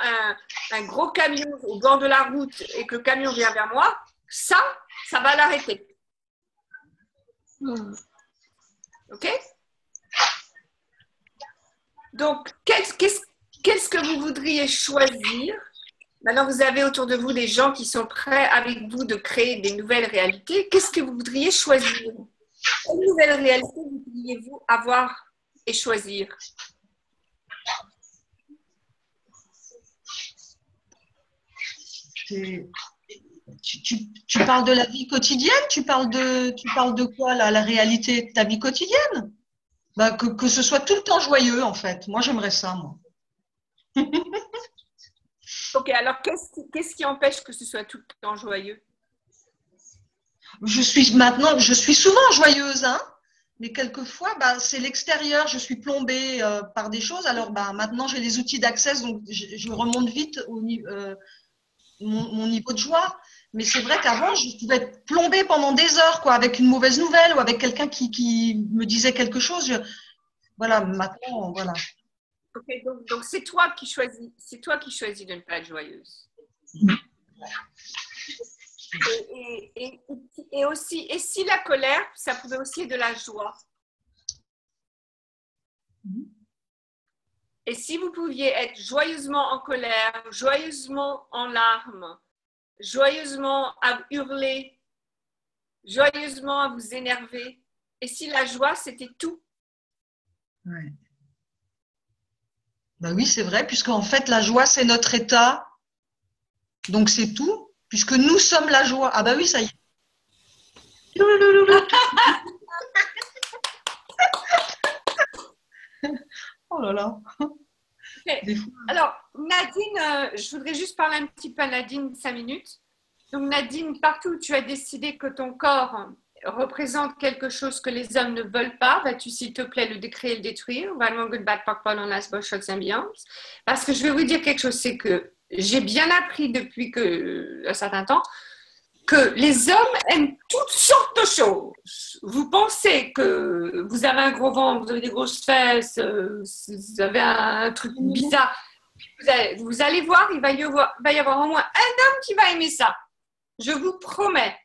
Speaker 1: un gros camion au bord de la route et que le camion vient vers moi, ça, ça va l'arrêter. OK? Donc, qu'est-ce que vous voudriez choisir? Maintenant, vous avez autour de vous des gens qui sont prêts avec vous de créer des nouvelles réalités. Qu'est-ce que vous voudriez choisir? Quelle nouvelle réalité voudriez-vous avoir et choisir?
Speaker 4: Tu parles de la vie quotidienne? Tu parles de quoi là, la réalité de ta vie quotidienne? Bah, que ce soit tout le temps joyeux en fait. Moi j'aimerais ça, moi.
Speaker 1: Ok, alors qu'est-ce qui empêche que ce soit tout le temps joyeux?
Speaker 4: Je suis souvent joyeuse, hein, mais quelquefois, bah, c'est l'extérieur. Je suis plombée par des choses. Alors, bah, maintenant, j'ai les outils d'accès, donc je remonte vite mon niveau de joie. Mais c'est vrai qu'avant, je pouvais être plombée pendant des heures, quoi, avec une mauvaise nouvelle ou avec quelqu'un qui me disait quelque chose. Voilà, maintenant, voilà.
Speaker 1: Ok, donc c'est toi qui choisis de ne pas être joyeuse. Et aussi, et si la colère, ça pouvait aussi être de la joie. Et si vous pouviez être joyeusement en colère, joyeusement en larmes, joyeusement à hurler, joyeusement à vous énerver, et si la joie, c'était tout?
Speaker 4: Ouais. Ben oui, c'est vrai, puisque en fait, la joie, c'est notre état. Donc, c'est tout, puisque nous sommes la joie. Ah bah oui, ça y est. Oh là là.
Speaker 1: Okay. Alors, Nadine, je voudrais juste parler un petit peu à Nadine 5 minutes. Donc, Nadine, partout où tu as décidé que ton corps représente quelque chose que les hommes ne veulent pas, vas-tu, s'il te plaît, le décréer et le détruire? Parce que je vais vous dire quelque chose, c'est que j'ai bien appris depuis un certain temps que les hommes aiment toutes sortes de choses. Vous pensez que vous avez un gros ventre, vous avez des grosses fesses, vous avez un truc bizarre. Vous allez voir, il va y avoir au moins un homme qui va aimer ça. Je vous promets.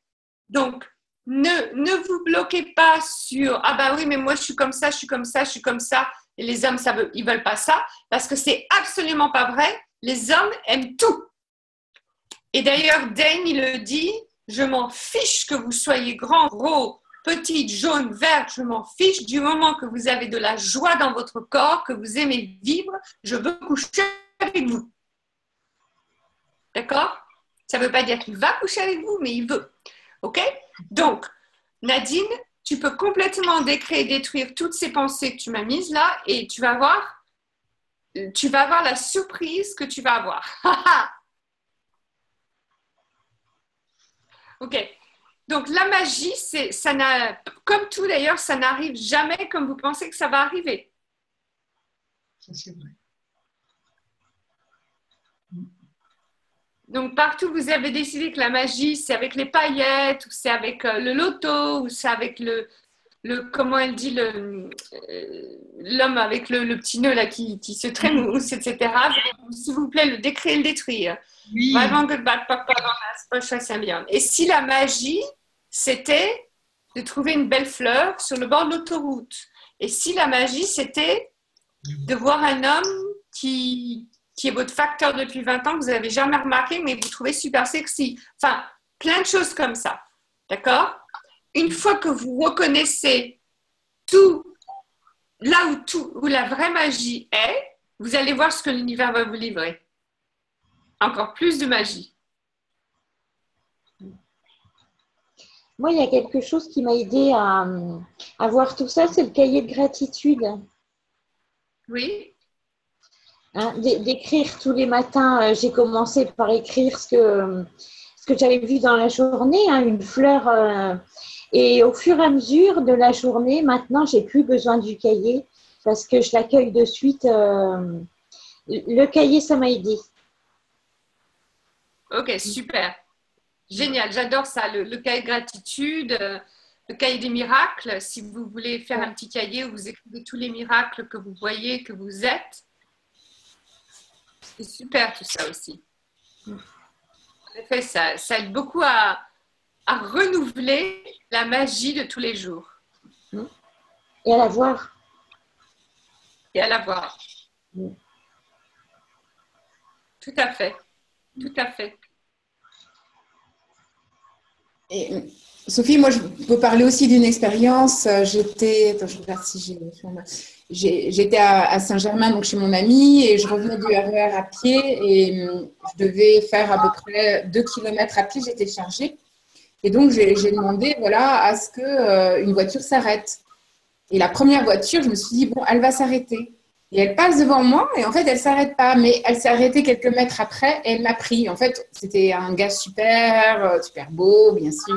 Speaker 1: Donc, ne vous bloquez pas sur « Ah bah oui, mais moi je suis comme ça, je suis comme ça, je suis comme ça. » Et les hommes, ils veulent pas ça. Parce que c'est absolument pas vrai. Les hommes aiment tout. Et d'ailleurs, Dane, il le dit, je m'en fiche que vous soyez grand, gros, petite, jaune, verte, je m'en fiche. Du moment que vous avez de la joie dans votre corps, que vous aimez vivre, je veux coucher avec vous. D'accord? Ça ne veut pas dire qu'il va coucher avec vous, mais il veut. OK? Donc, Nadine, tu peux complètement détruire toutes ces pensées que tu m'as mises là et tu vas voir la surprise que tu vas avoir. OK. Donc, la magie, comme tout d'ailleurs, ça n'arrive jamais comme vous pensez que ça va arriver.
Speaker 4: Ça, c'est vrai.
Speaker 1: Donc, partout, vous avez décidé que la magie, c'est avec les paillettes, ou c'est avec le loto, ou c'est avec comment elle dit, l'homme avec le petit nœud là qui se trémousse, etc. S'il vous plaît, le décréer et le détruire.
Speaker 4: Oui.
Speaker 1: Et si la magie, c'était de trouver une belle fleur sur le bord de l'autoroute. Et si la magie, c'était de voir un homme qui est votre facteur depuis 20 ans, que vous n'avez jamais remarqué, mais vous trouvez super sexy. Enfin, plein de choses comme ça. D'accord? Une fois que vous reconnaissez tout, là où la vraie magie est, vous allez voir ce que l'univers va vous livrer. Encore plus de magie.
Speaker 3: Moi, il y a quelque chose qui m'a aidé à voir tout ça, c'est le cahier de gratitude.
Speaker 1: Oui.
Speaker 3: Hein, d'écrire tous les matins, j'ai commencé par écrire ce que j'avais vu dans la journée, hein, une fleur. Et au fur et à mesure de la journée, maintenant, j'ai plus besoin du cahier parce que je l'accueille de suite. Le cahier, ça m'a aidé.
Speaker 1: Ok, super. Génial, j'adore ça. Le cahier de gratitude, le cahier des miracles. Si vous voulez faire un petit cahier où vous écrivez tous les miracles que vous voyez, que vous êtes. C'est super tout ça aussi. En effet, ça aide beaucoup à à renouveler la magie de tous les jours.
Speaker 3: Et à la voir.
Speaker 1: Et à la voir. Tout à fait. Tout à fait.
Speaker 2: Et, Sophie, moi, je peux parler aussi d'une expérience. Attends, je regarde si j'étais à Saint-Germain, donc chez mon ami, et je revenais du RER à pied, et je devais faire à peu près 2 kilomètres à pied. J'étais chargée. Et donc, j'ai demandé, voilà, à ce qu'une voiture s'arrête. Et la première voiture, je me suis dit, bon, elle va s'arrêter. Et elle passe devant moi, et en fait, elle ne s'arrête pas. Mais elle s'est arrêtée quelques mètres après, et elle m'a pris. En fait, c'était un gars super beau, bien sûr,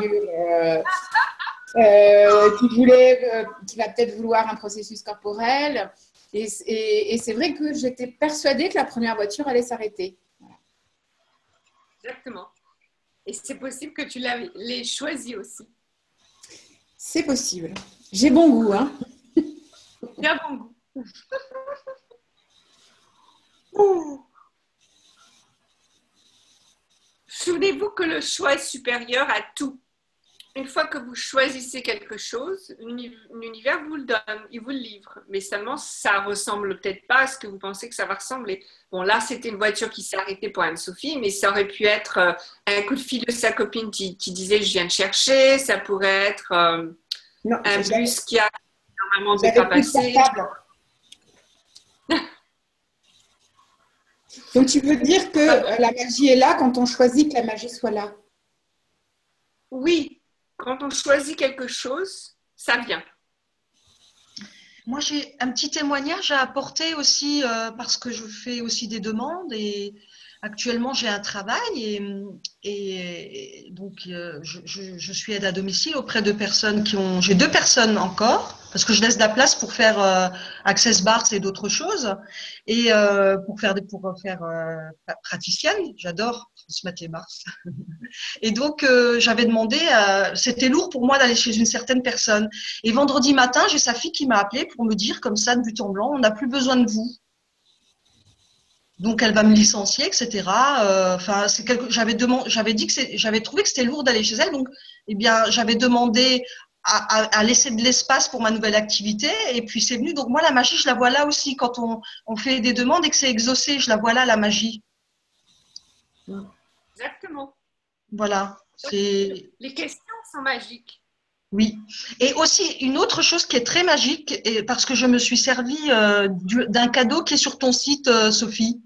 Speaker 2: qui va peut-être vouloir un processus corporel. Et c'est vrai que j'étais persuadée que la première voiture allait s'arrêter. Voilà.
Speaker 1: Exactement. Et c'est possible que tu l'aies choisi aussi.
Speaker 2: C'est possible. J'ai bon goût, hein.
Speaker 1: Tu as bon goût. Souvenez-vous que le choix est supérieur à tout. Une fois que vous choisissez quelque chose, l'univers vous le donne, il vous le livre. Mais seulement, ça ressemble peut-être pas à ce que vous pensez que ça va ressembler. Bon, là, c'était une voiture qui s'est arrêtée pour Anne-Sophie, mais ça aurait pu être un coup de fil de sa copine qui disait « je viens te chercher ». Ça pourrait être un bus qui a normalement dépassé.
Speaker 2: Donc, tu veux dire que la magie est là quand on choisit que la magie soit là?
Speaker 1: Oui, quand on choisit quelque chose, ça vient.
Speaker 4: Moi, j'ai un petit témoignage à apporter aussi parce que je fais aussi des demandes et actuellement, j'ai un travail et donc je suis aide à domicile auprès de personnes qui ont… J'ai 2 personnes encore parce que je laisse de la place pour faire Access Bars et d'autres choses et pour faire praticienne. J'adore transmettre les bars. Et donc, j'avais demandé, c'était lourd pour moi d'aller chez une certaine personne. Et vendredi matin, j'ai sa fille qui m'a appelée pour me dire comme ça, de but en blanc, on n'a plus besoin de vous. Donc, elle va me licencier, etc. Enfin, j'avais dit que j'avais trouvé que c'était lourd d'aller chez elle. Donc, eh bien, j'avais demandé à laisser de l'espace pour ma nouvelle activité. Et puis, c'est venu. Donc, moi, la magie, je la vois là aussi. Quand on fait des demandes et que c'est exaucé, je la vois là, la magie.
Speaker 1: Exactement.
Speaker 4: Voilà.
Speaker 1: Les questions sont magiques.
Speaker 4: Oui. Et aussi, une autre chose qui est très magique, et parce que je me suis servie d'un cadeau qui est sur ton site, Sophie.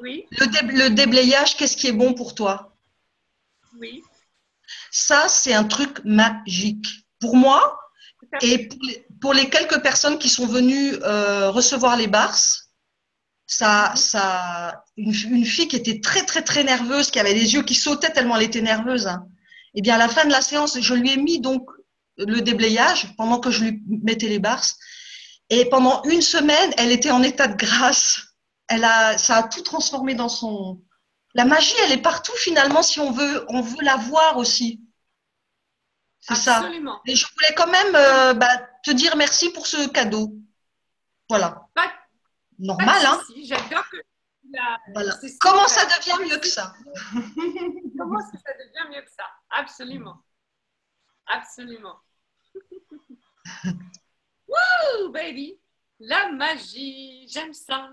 Speaker 1: Oui.
Speaker 4: Le déblayage, qu'est-ce qui est bon pour toi?
Speaker 1: Oui.
Speaker 4: Ça, c'est un truc magique. Pour moi, et pour les quelques personnes qui sont venues recevoir les bars, une fille qui était très, très, très nerveuse, qui avait les yeux qui sautaient tellement elle était nerveuse, hein. Et bien, à la fin de la séance, je lui ai mis donc le déblayage pendant que je lui mettais les bars. Et pendant 1 semaine, elle était en état de grâce. Ça a tout transformé dans son… La magie, elle est partout finalement si on veut la voir aussi. C'est ça.
Speaker 1: Absolument.
Speaker 4: Et je voulais quand même te dire merci pour ce cadeau. Voilà. Normal, hein?
Speaker 1: J'adore que
Speaker 4: voilà. Comment ça devient mieux que ça?
Speaker 1: Comment ça devient mieux que ça? Absolument. Absolument. Wouh, baby! La magie, j'aime ça.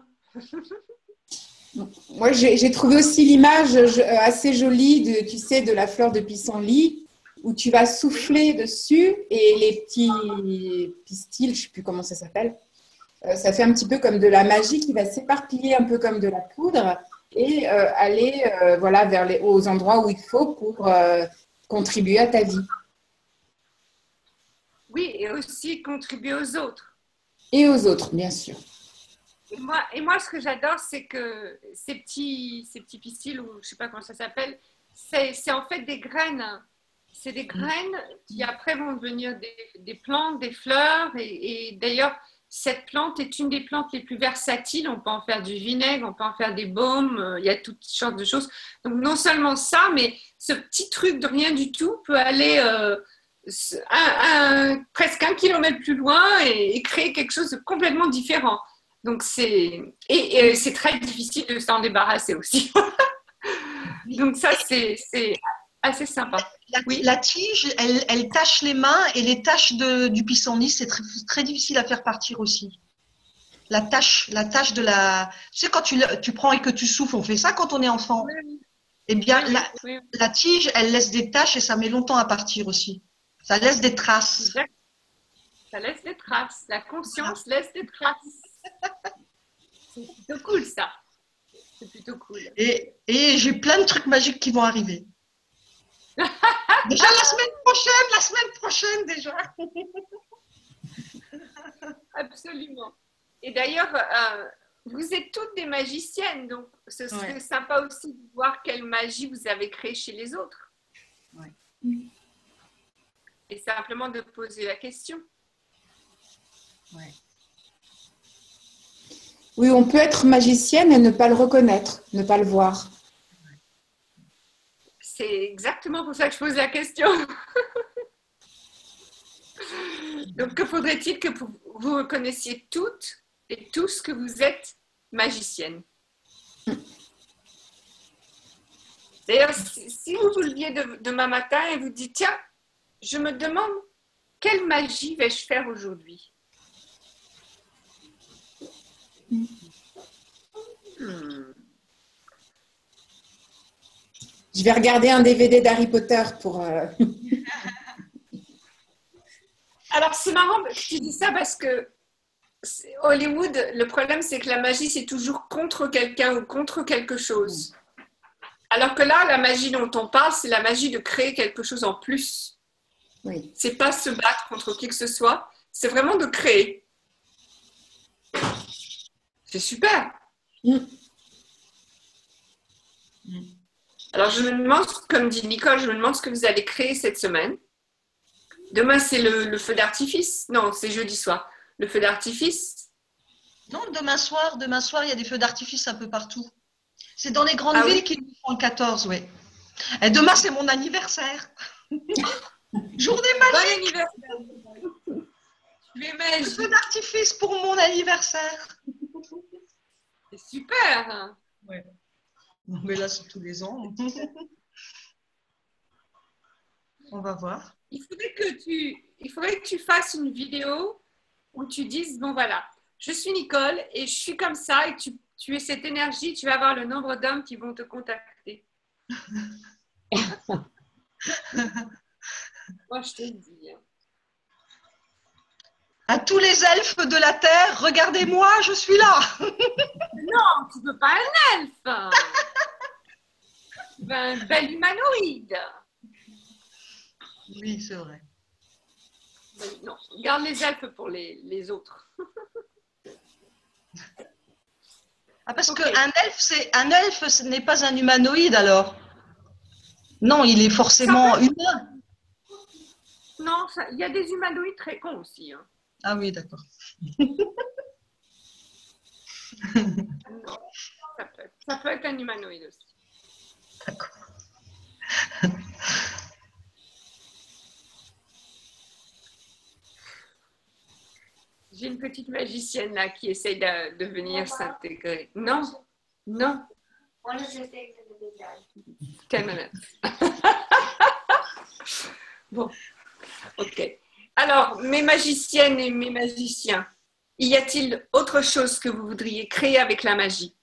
Speaker 2: Moi, j'ai trouvé aussi l'image assez jolie tu sais, de la fleur de pissenlit, où tu vas souffler dessus et les petits pistils, je ne sais plus comment ça s'appelle, ça fait un petit peu comme de la magie qui va s'éparpiller un peu comme de la poudre et aller voilà, aux endroits où il faut pour contribuer à ta vie.
Speaker 1: Oui, et aussi contribuer aux autres.
Speaker 2: Et aux autres, bien sûr.
Speaker 1: Et moi, ce que j'adore, c'est que ces petits pistils, ou je ne sais pas comment ça s'appelle, c'est en fait des graines. C'est des graines qui après vont devenir des plantes, des fleurs. Et d'ailleurs, cette plante est une des plantes les plus versatiles. On peut en faire du vinaigre, on peut en faire des baumes, il y a toutes sortes de choses. Donc non seulement ça, mais ce petit truc de rien du tout peut aller presque 1 kilomètre plus loin et créer quelque chose de complètement différent. Donc c'est très difficile de s'en débarrasser aussi. Donc ça, c'est Ah, c'est sympa. Oui.
Speaker 4: La tige, elle tache les mains et les taches du pissenlit, c'est très, très difficile à faire partir aussi. La tache de la… Tu sais, quand tu prends et que tu souffles, on fait ça quand on est enfant.
Speaker 1: Oui,
Speaker 4: Eh bien,
Speaker 1: oui.
Speaker 4: la tige, elle laisse des taches et ça met longtemps à partir aussi. Ça laisse des traces.
Speaker 1: Exact. Ça laisse des traces. La conscience laisse des traces. C'est plutôt cool, ça. C'est plutôt cool.
Speaker 4: Et j'ai plein de trucs magiques qui vont arriver. Déjà la semaine prochaine déjà.
Speaker 1: Absolument. Et d'ailleurs, vous êtes toutes des magiciennes, donc ce serait sympa aussi de voir quelle magie vous avez créée chez les autres.
Speaker 4: Ouais.
Speaker 1: Et simplement de poser la question.
Speaker 4: Ouais.
Speaker 2: Oui, on peut être magicienne et ne pas le reconnaître, ne pas le voir.
Speaker 1: C'est exactement pour ça que je pose la question. Donc, que faudrait-il que vous reconnaissiez toutes et tous que vous êtes magicienne? D'ailleurs, si vous vous leviez demain matin et vous dites, tiens, je me demande quelle magie vais-je faire aujourd'hui?
Speaker 2: Je vais regarder un DVD d'Harry Potter pour…
Speaker 1: Alors, c'est marrant que tu dis ça parce que Hollywood, le problème, c'est que la magie, c'est toujours contre quelqu'un ou contre quelque chose. Alors que là, la magie dont on parle, c'est la magie de créer quelque chose en plus.
Speaker 2: Oui.
Speaker 1: C'est pas se battre contre qui que ce soit, c'est vraiment de créer. C'est super. Alors, je me demande, comme dit Nicole, je me demande ce que vous allez créer cette semaine. Demain, c'est le feu d'artifice. Non, c'est jeudi soir. Le feu d'artifice.
Speaker 4: Non, demain soir, il y a des feux d'artifice un peu partout. C'est dans les grandes villes qui nous font le 14, oui. Et demain, c'est mon anniversaire. Journée magique.
Speaker 1: Bon anniversaire.
Speaker 4: Feu d'artifice pour mon anniversaire.
Speaker 1: C'est super.
Speaker 4: Ouais. Mais là, c'est tous les ans. On va voir.
Speaker 1: Il faudrait que tu fasses une vidéo où tu dises, bon voilà, je suis Nicole et je suis comme ça et tu es cette énergie, tu vas avoir le nombre d'hommes qui vont te contacter. Moi, je te le dis.
Speaker 4: À tous les elfes de la Terre, regardez-moi, je suis là.
Speaker 1: Non, tu ne veux pas un elfe. Tu veux un bel humanoïde.
Speaker 4: Oui, c'est vrai.
Speaker 1: Non, garde les elfes pour les autres.
Speaker 4: Ah, parce qu'un elfe, ce n'est pas un humanoïde alors. Non, il est forcément humain.
Speaker 1: Non, il y a des humanoïdes très cons aussi. Hein.
Speaker 4: Ah oui, d'accord.
Speaker 1: Non, ça peut être un humanoïde aussi.
Speaker 4: D'accord.
Speaker 1: J'ai une petite magicienne là qui essaye de venir s'intégrer. Non, non. 10 minutes. Bon, ok. Alors, mes magiciennes et mes magiciens, y a-t-il autre chose que vous voudriez créer avec la magie?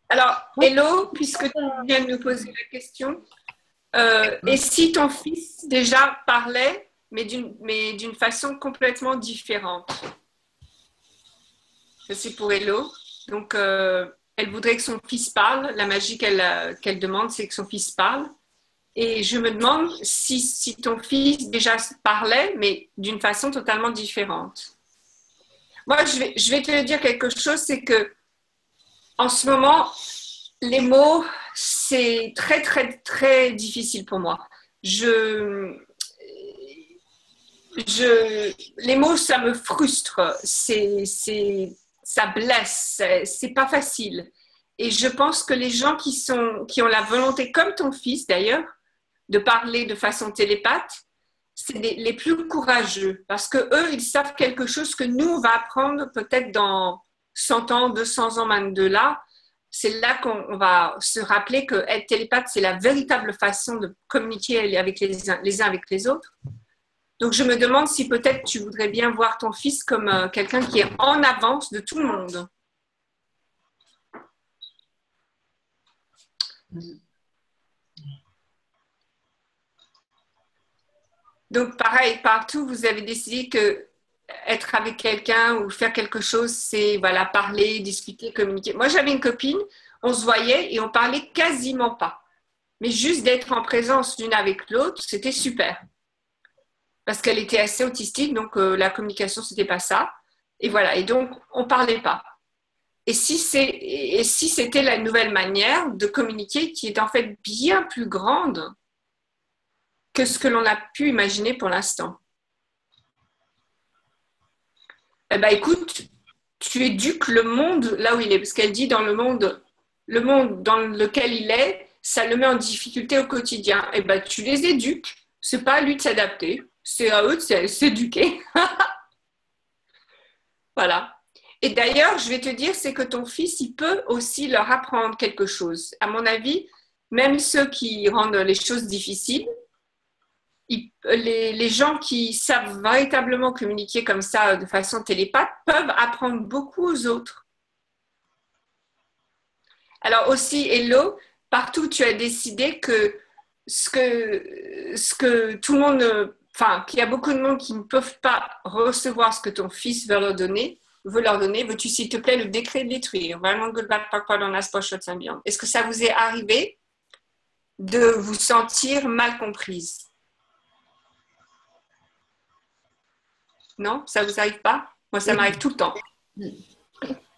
Speaker 1: Alors, Hello, puisque tu viens de me poser la question, et si ton fils déjà parlait, mais d'une façon complètement différente? C'est pour Hello. Donc, elle voudrait que son fils parle. La magie qu'elle demande, c'est que son fils parle. Et je me demande si ton fils déjà parlait, mais d'une façon totalement différente. Moi, je vais te dire quelque chose, c'est que en ce moment, les mots, c'est très, très, très difficile pour moi. Les mots, ça me frustre. Ça blesse. C'est pas facile. Et je pense que les gens qui ont la volonté, comme ton fils d'ailleurs, de parler de façon télépathe, c'est les plus courageux. Parce que eux, ils savent quelque chose que nous, on va apprendre peut-être dans 100 ans, 200 ans même de là, c'est là qu'on va se rappeler que être télépathe, c'est la véritable façon de communiquer avec les uns avec les autres. Donc, je me demande si peut-être tu voudrais bien voir ton fils comme quelqu'un qui est en avance de tout le monde. Donc, pareil, partout, vous avez décidé que être avec quelqu'un ou faire quelque chose, c'est voilà, parler, discuter, communiquer. Moi, j'avais une copine, on se voyait et on parlait quasiment pas. Mais juste d'être en présence l'une avec l'autre, c'était super. Parce qu'elle était assez autistique, donc la communication, c'était pas ça. Et voilà, et donc, on parlait pas. Et si c'était la nouvelle manière de communiquer qui est en fait bien plus grande que ce que l'on a pu imaginer pour l'instant. Eh bien, écoute, tu éduques le monde là où il est. Parce qu'elle dit dans le monde dans lequel il est, ça le met en difficulté au quotidien. Eh bien, tu les éduques. C'est pas à lui de s'adapter. C'est à eux de s'éduquer. Voilà. Et d'ailleurs, je vais te dire, c'est que ton fils, il peut aussi leur apprendre quelque chose. À mon avis, même ceux qui rendent les choses difficiles, les gens qui savent véritablement communiquer comme ça de façon télépathe peuvent apprendre beaucoup aux autres. Alors aussi, Hello, partout tu as décidé que ce que tout le monde, enfin, qu'il y a beaucoup de monde qui ne peuvent pas recevoir ce que ton fils veut leur donner, veux-tu s'il te plaît le décret de détruire? Est-ce que ça vous est arrivé de vous sentir mal comprise? Non, ça ne vous arrive pas? Moi, ça m'arrive tout le temps.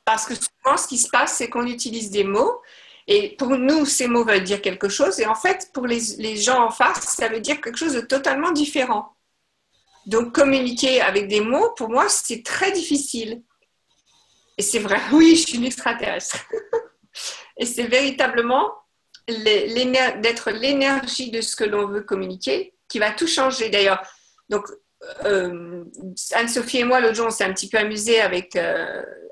Speaker 1: Parce que souvent, ce qui se passe, c'est qu'on utilise des mots et pour nous, ces mots veulent dire quelque chose et en fait, pour les gens en face, ça veut dire quelque chose de totalement différent. Donc, communiquer avec des mots, pour moi, c'est très difficile. Et c'est vrai, oui, je suis une extraterrestre. Et c'est véritablement d'être l'énergie de ce que l'on veut communiquer qui va tout changer. D'ailleurs, donc, Anne-Sophie et moi, l'autre jour, on s'est un petit peu amusé avec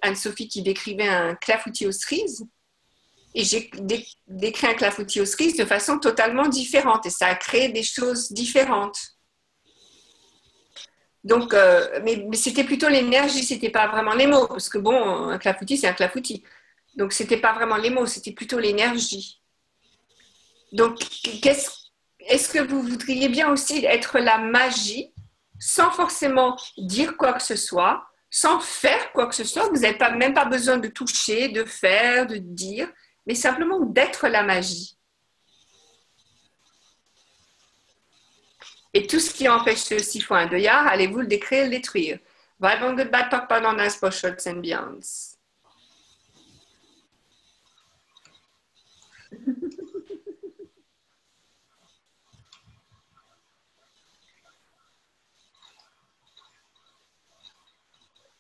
Speaker 1: Anne-Sophie qui décrivait un clafoutis aux cerises. Et j'ai décrit un clafoutis aux cerises de façon totalement différente. Et ça a créé des choses différentes. Donc, mais c'était plutôt l'énergie, c'était pas vraiment les mots. Parce que bon, un clafoutis, c'est un clafoutis. Donc, c'était pas vraiment les mots, c'était plutôt l'énergie. Donc, est-ce que vous voudriez bien aussi être la magie sans forcément dire quoi que ce soit, sans faire quoi que ce soit? Vous n'avez même pas besoin de toucher, de faire, de dire, mais simplement d'être la magie. Et tout ce qui empêche ceci fois un deuillard, allez-vous le décrire, le détruire.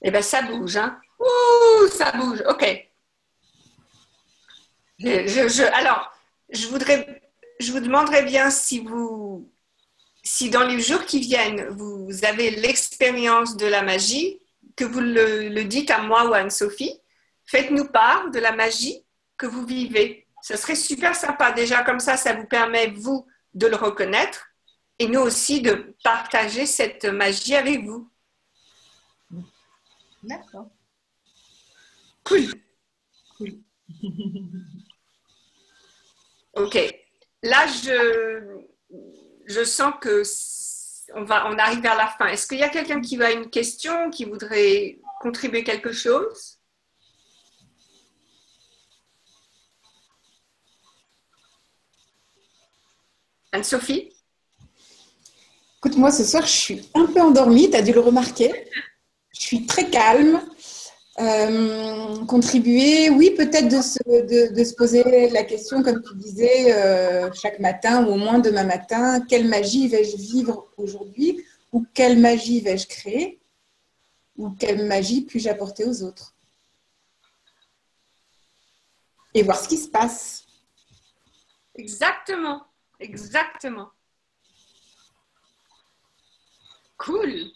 Speaker 1: Eh bien, ça bouge, hein? Ouh, ça bouge, ok. Alors, je vous demanderais bien si dans les jours qui viennent, vous avez l'expérience de la magie, que vous le dites à moi ou à Anne-Sophie, faites-nous part de la magie que vous vivez. Ce serait super sympa. Déjà, comme ça vous permet, vous, de le reconnaître et nous aussi de partager cette magie avec vous.
Speaker 4: D'accord.
Speaker 1: Cool. Ok. Là, je sens que on arrive vers la fin. Est-ce qu'il y a quelqu'un qui a une question, qui voudrait contribuer quelque chose? Anne-Sophie?
Speaker 2: Écoute, moi, ce soir, je suis un peu endormie, tu as dû le remarquer. Je suis très calme. Contribuer, oui, peut-être de se poser la question, comme tu disais, chaque matin ou au moins demain matin, quelle magie vais-je vivre aujourd'hui ou quelle magie vais-je créer ou quelle magie puis-je apporter aux autres? Et voir ce qui se passe.
Speaker 1: Exactement, exactement. Cool.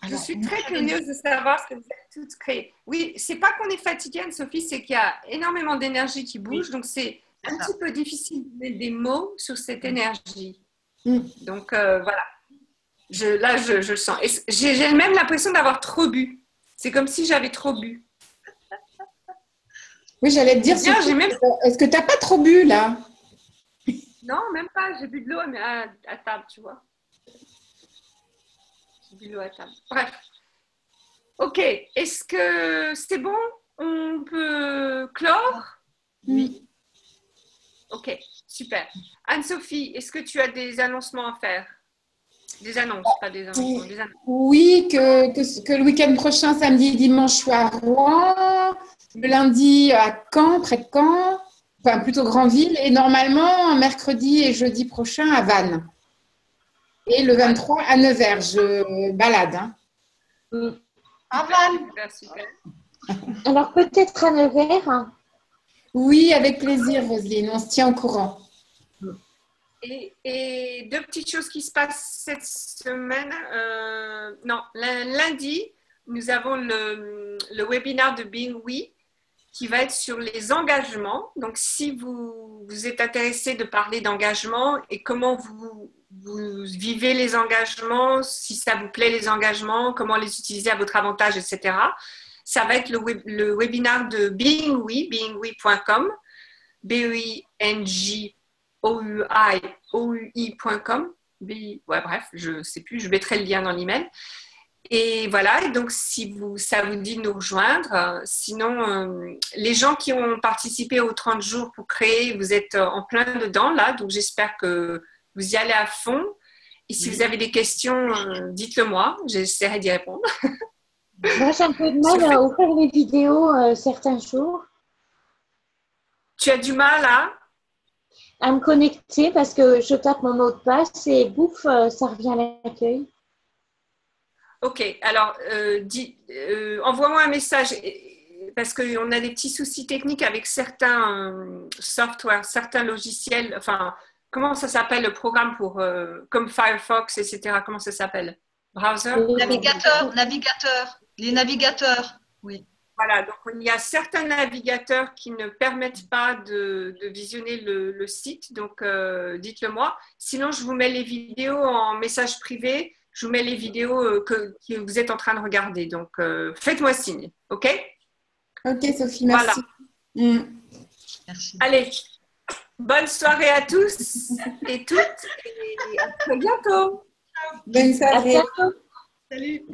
Speaker 4: Alors,
Speaker 1: suis très curieuse de savoir ce que vous avez toutes créé. Oui, c'est pas qu'on est fatigué, Anne-Sophie, c'est qu'il y a énormément d'énergie qui bouge, donc c'est un petit peu difficile de mettre des mots sur cette énergie. Donc voilà, je le sens. Et j'ai même l'impression d'avoir trop bu. C'est comme si j'avais trop bu.
Speaker 2: Oui, j'allais te dire,
Speaker 1: Bien,
Speaker 2: est-ce que tu n'as pas trop bu là?
Speaker 1: Non, même pas. J'ai bu de l'eau mais à table, tu vois. J'ai bu de l'eau à table. Bref. Ok. Est-ce que c'est bon? On peut clore?
Speaker 2: Oui.
Speaker 1: Ok, super. Anne-Sophie, est-ce que tu as des annoncements à faire? Des annonces, pas des annoncements. Des annonces.
Speaker 2: Oui, que le week-end prochain, samedi et dimanche, je suis à Rouen. Le lundi à Caen, près de Caen. Enfin, plutôt Granville. Et normalement, mercredi et jeudi prochain à Vannes. Et le 23 à Nevers. Je balade. Hein.
Speaker 4: À Vannes.
Speaker 1: Super, super.
Speaker 3: Alors peut-être à Nevers.
Speaker 2: Oui, avec plaisir, Roselyne. On se tient au courant.
Speaker 1: Et deux petites choses qui se passent cette semaine. Non, lundi, nous avons le webinaire de Being We qui va être sur les engagements. Donc, si vous êtes intéressé de parler d'engagement et comment vous vivez les engagements, si ça vous plaît les engagements, comment les utiliser à votre avantage, etc. Ça va être le webinaire de Being We, beingwe.com, beingui.com. Ouais, bref, je ne sais plus, je mettrai le lien dans l'email. Et voilà, et donc si ça vous dit de nous rejoindre, sinon les gens qui ont participé aux 30 jours pour créer, vous êtes en plein dedans là, donc j'espère que vous y allez à fond. Et si vous avez des questions, dites-le moi, j'essaierai d'y répondre.
Speaker 3: Moi, j'ai un peu de mal à ouvrir les vidéos certains jours.
Speaker 1: Tu as du mal
Speaker 3: à me connecter parce que je tape mon mot de passe et bouf, ça revient à l'accueil.
Speaker 1: Ok, alors envoie-moi un message parce qu'on a des petits soucis techniques avec certains softwares, certains logiciels. Enfin, comment ça s'appelle le programme pour comme Firefox, etc. Comment ça s'appelle? Browser?
Speaker 4: Navigateur. Les navigateurs, oui.
Speaker 1: Voilà, donc il y a certains navigateurs qui ne permettent pas de visionner le site, donc dites-le moi. Sinon, je vous mets les vidéos en message privé. Je vous mets les vidéos que vous êtes en train de regarder. Donc, faites-moi signe, ok?
Speaker 2: Ok, Sophie, merci.
Speaker 1: Voilà. Merci. Allez, bonne soirée à tous et toutes. Et à très bientôt.
Speaker 2: Bonne soirée.
Speaker 3: À bientôt.
Speaker 4: Salut.